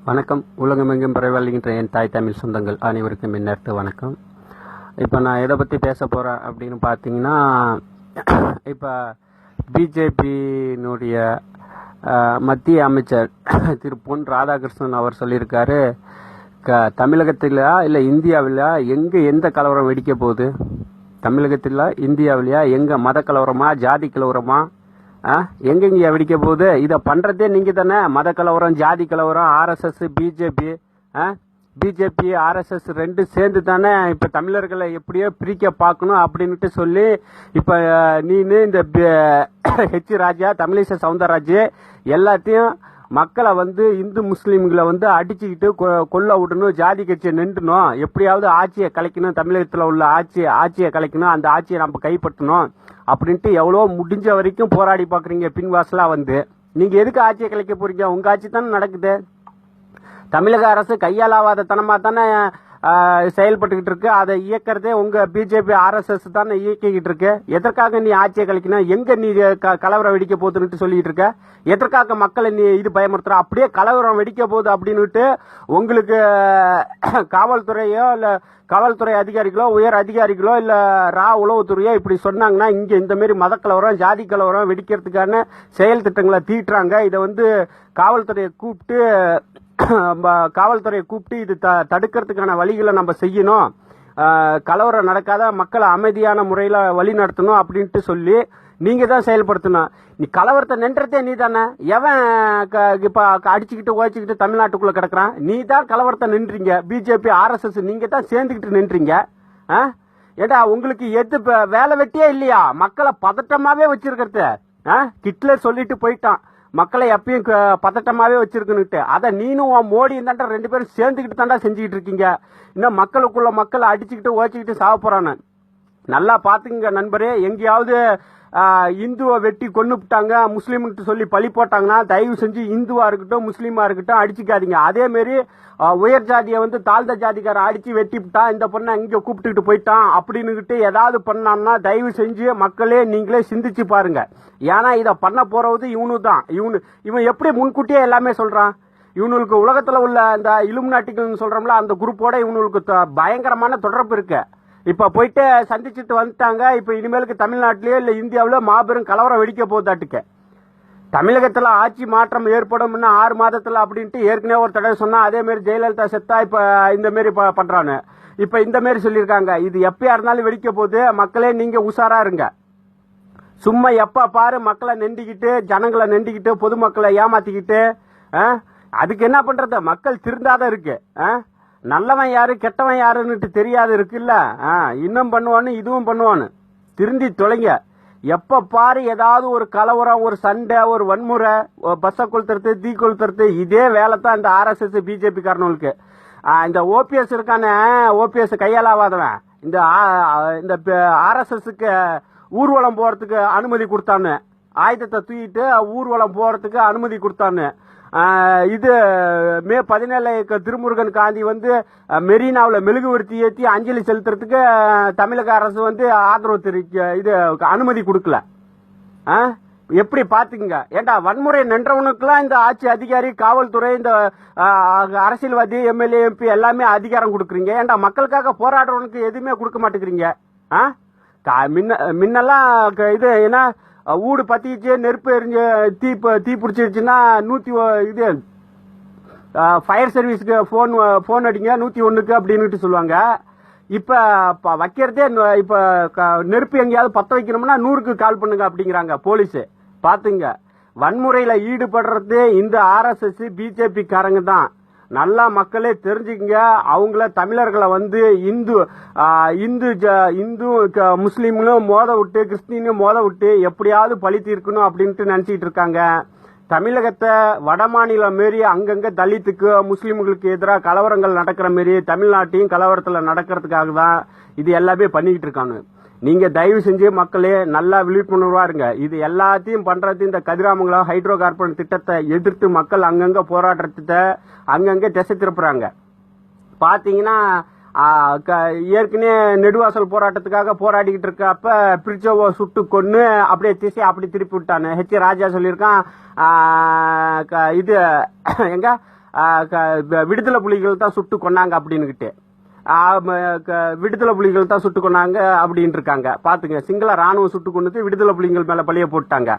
வணக்கம். உலகமெங்கும் பரவல்கின்ற என் தாய் தமிழ் சொந்தங்கள் அனைவருக்கும் என் வணக்கம். இப்போ நான் எதை பற்றி பேச போகிறேன் அப்படின்னு பார்த்தீங்கன்னா, இப்போ பிஜேபியினுடைய மத்திய அமைச்சர் திரு பொன் ராதாகிருஷ்ணன் அவர் சொல்லியிருக்காரு, தமிழகத்தில் இல்லை இந்தியாவில் எங்கே எந்த கலவரம் வெடிக்க போகுது, தமிழகத்தில் இந்தியாவிலையா எங்கே மத கலவரமா ஜாதி கலவரமா எங்கெங்க வெடிக்க போகுது, இதை பண்றதே நீங்க தானே. மத கலவரம் ஜாதி கலவரம் ஆர்எஸ்எஸ் பிஜேபி ஆர்எஸ்எஸ் ரெண்டு சேர்ந்து தானே இப்ப தமிழர்களை எப்படியோ பிரிக்க பார்க்கணும் அப்படின்ட்டு சொல்லி இப்ப நீனு இந்த ராஜா தமிழிசை சவுந்தரராஜ் எல்லாத்தையும் மக்களை இந்து முஸ்லீம்களை அடிச்சுக்கிட்டு கொல்ல விடணும், ஜாதி கட்சியை நின்றுணும், எப்படியாவது ஆட்சியை கலைக்கணும், தமிழகத்தில் உள்ள ஆட்சியை கலைக்கணும், அந்த ஆட்சியை நம்ம கைப்பற்றணும் அப்படின்ட்டு எவ்வளோ முடிஞ்ச வரைக்கும் போராடி பார்க்குறீங்க. பின்வாசலா நீங்க எதுக்கு ஆட்சியை கலைக்க போறீங்க? உங்க ஆட்சி தானே நடக்குது. தமிழக அரசு கையாளாவாத தனமா தானே செயல்பட்டுக்கிட்டு இருக்கு. அதை இயக்கிறதே உங்க பிஜேபி ஆர்எஸ்எஸ் தானே இயக்கிக்கிட்டு இருக்கு. எதற்காக நீ ஆட்சியை கலைக்கணும்? எங்க நீ கலவரம் வெடிக்க போகுதுன்னு சொல்லிட்டு இருக்க? எதற்காக மக்களை நீ இது பயமுறுத்துற? அப்படியே கலவரம் வெடிக்க போகுது அப்படின்னுட்டு உங்களுக்கு காவல்துறையோ இல்ல காவல்துறை அதிகாரிகளோ உயர் அதிகாரிகளோ இல்ல உளவுத்துறையோ இப்படி சொன்னாங்கன்னா இங்க இந்த மாதிரி மத கலவரம் ஜாதி கலவரம் வெடிக்கிறதுக்கான செயல் திட்டங்களை தீட்டுறாங்க. இதை காவல்துறையை கூப்பிட்டு இது தடுக்கிறதுக்கான வழிகளை நம்ம செய்யணும், கலவரம் நடக்காத மக்களை அமைதியான முறையில் வழி நடத்தணும் அப்படின்ட்டு சொல்லி நீங்க தான் செயல்படுத்தணும். நீ கலவரத்தை நின்றதே நீ தானே. எவன் இப்ப அடிச்சுக்கிட்டு ஓச்சிக்கிட்டு தமிழ்நாட்டுக்குள்ள கிடக்குறான்? நீ தான் கலவரத்தை நின்றீங்க. பிஜேபி ஆர்எஸ்எஸ் நீங்க தான் சேர்ந்துக்கிட்டு நின்றீங்க. ஏடா உங்களுக்கு எது வேலை வெட்டியே இல்லையா? மக்களை பதட்டமாவே வச்சிருக்கிறது. ஹிட்லர் சொல்லிட்டு போயிட்டான், மக்களை எப்பயும் பதட்டமாவே வச்சிருக்குன்னுட்டு. அதை நீனும் மோடியும் தாண்டா ரெண்டு பேரும் சேர்ந்துக்கிட்டு தாண்டா செஞ்சுக்கிட்டு இருக்கீங்க. இன்னும் மக்களுக்குள்ள மக்களை அடிச்சுக்கிட்டு ஓச்சிக்கிட்டு சாக போறானு நல்லா பாத்துங்க நண்பரே. எங்கேயாவது இந்துவை வெட்டி கொன்னுட்டாங்க முஸ்லீம்கிட்ட சொல்லி பழி போட்டாங்கன்னா தயவு செஞ்சு இந்துவா இருக்கட்டும் முஸ்லீமா இருக்கட்டும் அடிச்சுக்காதீங்க. அதே மாதிரி உயர் ஜாதியை தாழ்ந்த ஜாதிக்காரன் அடிச்சு வெட்டிவிட்டான், இந்த பொண்ணை இங்க கூப்பிட்டுக்கிட்டு போயிட்டான் அப்படின்னுகிட்டு ஏதாவது பண்ணான்னா தயவு செஞ்சு மக்களே நீங்களே சிந்திச்சு பாருங்க. ஏன்னா இதை பண்ண போறது இவனு தான். இவன் எப்படி முன்கூட்டியே எல்லாமே சொல்றான். இவனுக்கு உலகத்துல உள்ள இந்த இலுமினாட்டிகள் சொல்றோம்ல அந்த குரூப்போட இவனுக்கு பயங்கரமான தொடர்பு இருக்கு. இப்ப போயிட்டு சந்திச்சுட்டு வந்துட்டாங்க. இப்ப இனிமேலுக்கு தமிழ்நாட்டிலேயே இல்ல இந்தியாவில மாபெரும் கலவரம் வெடிக்க போதாட்டுக்கு. தமிழகத்துல ஆட்சி மாற்றம் ஏற்படும் 6 மாதத்துல அப்படின்ட்டு ஏற்கனவே ஒரு தடவை சொன்னா. அதே மாதிரி ஜெயலலிதா செத்தா இப்ப இந்த மாதிரி பண்றானு. இப்ப இந்த மாதிரி சொல்லியிருக்காங்க. இது எப்பயா இருந்தாலும் வெடிக்க போகுது. மக்களே நீங்க உஷாரா இருங்க. சும்மா எப்ப பாரு மக்களை நெண்டிக்கிட்டு ஜனங்களை நெண்டிக்கிட்டு பொதுமக்களை ஏமாத்திக்கிட்டு அதுக்கு என்ன பண்றது? மக்கள் திருந்தாதான் இருக்கு. நல்லவன் யாரு கெட்டவன் யாருன்னு தெரியாது இருக்குல்ல. இன்னும் பண்ணுவான்னு இதுவும் பண்ணுவான்னு திருந்தி தொலைங்க. எப்ப பாரு ஏதாவது ஒரு கலவரம், ஒரு சண்டை, ஒரு வன்முறை, பஸ்ஸை கொளுத்துறது, தீ கொளுத்துறது, இதே வேலை தான் இந்த ஆர்எஸ்எஸ் பிஜேபி காரணங்களுக்கு. இந்த ஓபிஎஸ் இருக்கான, ஓபிஎஸ் கையாளாவாதவன் இந்த ஆர்எஸ்எஸ்க்கு ஊர்வலம் போறதுக்கு அனுமதி கொடுத்தான்னு, ஆயுதத்தை தூக்கிட்டு ஊர்வலம் போறதுக்கு அனுமதி கொடுத்தான்னு. இது மே 17 திருமுருகன் காந்தி மெரினாவில் மெழுகுவர்த்தி ஏற்றி அஞ்சலி செலுத்துறதுக்கு தமிழக அரசு ஆதரவு தெரிவிக்க இது அனுமதி கொடுக்கல. எப்படி பாத்துக்கங்க. ஏண்டா வன்முறை நின்றவனுக்குலாம் இந்த ஆட்சி அதிகாரி காவல்துறை இந்த அரசியல்வாதி எம்எல்ஏ எம்பி எல்லாமே அதிகாரம் கொடுக்குறீங்க. ஏண்டா மக்களுக்காக போராடுறவனுக்கு எதுவுமே கொடுக்க மாட்டேங்கிறீங்க. முன்னெல்லாம் இது என்ன ஊடு பத்திச்சு நெருப்பு எரிஞ்சு தீ பிடிச்சிருச்சுன்னா இது ஃபயர் சர்வீஸ்க்கு போன் அடிங்க 101க்கு அப்படின்னு சொல்லுவாங்க. இப்ப வைக்கிறதே இப்ப நெருப்பு எங்கேயாவது பத்த வைக்கணும்னா 100க்கு கால் பண்ணுங்க அப்படிங்கிறாங்க போலீஸ். பாத்துங்க, வன்முறையில ஈடுபடுறது இந்த ஆர்எஸ்எஸ் பிஜேபி காரங்க தான். நல்லா மக்களே தெரிஞ்சுக்கங்க. அவங்கள தமிழர்களை இந்து முஸ்லீம்களும் மோத விட்டு கிறிஸ்டினும் மோத விட்டு எப்படியாவது பழி தீர்க்கணும் அப்படின்ட்டு நினைச்சிட்டு இருக்காங்க. தமிழகத்தை வட மாநிலம் மாரி அங்கங்க தலித்துக்கு முஸ்லீம்களுக்கு எதிராக கலவரங்கள் நடக்கிற மாரி தமிழ்நாட்டையும் கலவரத்துல நடக்கிறதுக்காக தான் இது எல்லாமே பண்ணிக்கிட்டு இருக்காங்க. நீங்க தயவு செஞ்சு மக்களே நல்லா விழிப்புணர்வா இருங்க. இது எல்லாத்தையும் பண்றது இந்த கதிராமங்கலம் ஹைட்ரோ கார்பன் திட்டத்தை எதிர்த்து மக்கள் அங்கங்க போராட்டத்தை அங்கங்க திசை திருப்புறாங்க. பாத்தீங்கன்னா ஏற்கனவே நெடுவாசல் போராட்டத்துக்காக போராடிக்கிட்டு இருக்கப்ப பிரிட்சோவை சுட்டு கொன்னு அப்படியே திசை அப்படி திருப்பி விட்டானு ராஜா சொல்லியிருக்கான். இது எங்க விடுதலை புலிகள் தான் சுட்டு கொன்னாங்க அப்படின்னுகிட்டு விடுதலை புலிகள் தான் சுட்டு கொண்டாங்க அப்படின்னு இருக்காங்க. பாத்துங்க, சிங்கள ராணுவம் சுட்டு கொண்டு விடுதலை புலிகள் மேல பழிய போட்டாங்க.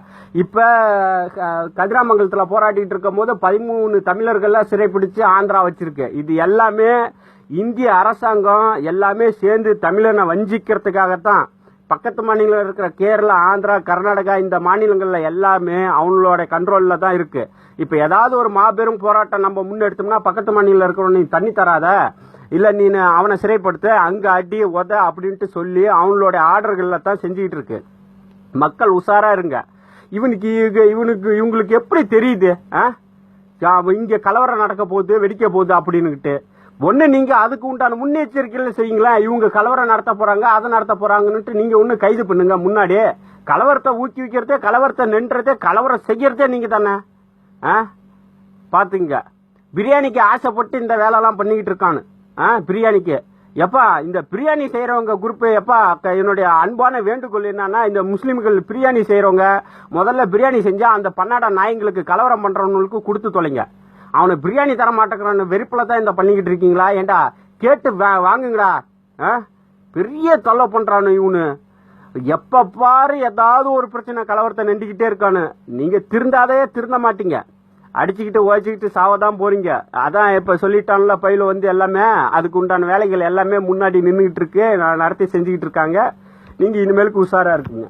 இப்ப கதிராமங்கலத்துல போராடிட்டு இருக்கும் போது 13 தமிழர்கள் சிறைப்பிடிச்சு ஆந்திரா வச்சிருக்கு. இது எல்லாமே இந்திய அரசாங்கம் எல்லாமே சேர்ந்து தமிழனை வஞ்சிக்கிறதுக்காகத்தான். பக்கத்து மாநிலம் இருக்கிற கேரளா, ஆந்திரா, கர்நாடகா இந்த மாநிலங்கள்ல எல்லாமே அவங்களோட கண்ட்ரோல்ல தான் இருக்கு. இப்ப ஏதாவது ஒரு மாபெரும் போராட்டம் நம்ம முன்னெடுத்தோம்னா பக்கத்து மாநிலம் இருக்கிறவங்க நீ தண்ணி தராத, இல்ல நீ அவனை சிறைப்படுத்த, அங்க அடி உத அப்படின்ட்டு சொல்லி அவங்களோட ஆர்டர்கள்ல தான் செஞ்சுக்கிட்டு இருக்கு. மக்கள் உஷாரா இருங்க. இவங்களுக்கு எப்படி தெரியுது இங்க கலவரம் நடக்க போகுது, வெடிக்க போகுது அப்படின்னுகிட்டு? ஒண்ணு நீங்க அதுக்கு உண்டான முன்னெச்சரிக்கையில செய்யுங்களா. இவங்க கலவரம் நடத்த போறாங்க, அதை நடத்த போறாங்கன்னு நீங்க ஒண்ணு கைது பண்ணுங்க. முன்னாடி கலவரத்தை ஊக்குவிக்கிறதே, கலவரத்தை நின்றதே, கலவரம் செய்யறதே நீங்க தானே. பாத்துங்க, பிரியாணிக்கு ஆசைப்பட்டு இந்த வேலை எல்லாம் பண்ணிக்கிட்டு இருக்கானு. பிரியாணிக்கு எப்பா இந்த பிரியாணி செய்யறவங்க குரூப் எப்பா, என்னுடைய அன்பான வேண்டுகோள் என்னன்னா, இந்த முஸ்லிம்கள் பிரியாணி செய்யறவங்க முதல்ல பிரியாணி செஞ்சா அந்த பன்னாடா நாய்களுக்கு கலவரம் பண்றவங்களுக்கு கொடுத்து தொலைங்க. அவனை பிரியாணி தர மாட்டேங்கிறான்னு வெறுப்புல தான் இந்த பண்ணிக்கிட்டு இருக்கீங்களா? ஏண்டா கேட்டு வாங்குங்கடா. பெரிய தொல்லை பண்றானு இவனு. எப்ப பாரு ஏதாவது ஒரு பிரச்சனை கலவரத்தை நின்றுகிட்டே இருக்கானு. நீங்க திருந்தாதே திருந்த மாட்டீங்க. அடிச்சுக்கிட்டு ஓச்சிக்கிட்டு சாவதான் போறீங்க. அதான் இப்ப சொல்லிட்டான்ல பையில எல்லாமே அதுக்கு உண்டான வேலைகள் எல்லாமே முன்னாடி நின்றுகிட்டு இருக்கு, நடத்தி செஞ்சுக்கிட்டு இருக்காங்க. நீங்க இனிமேலுக்கு உஷாரா இருக்குங்க.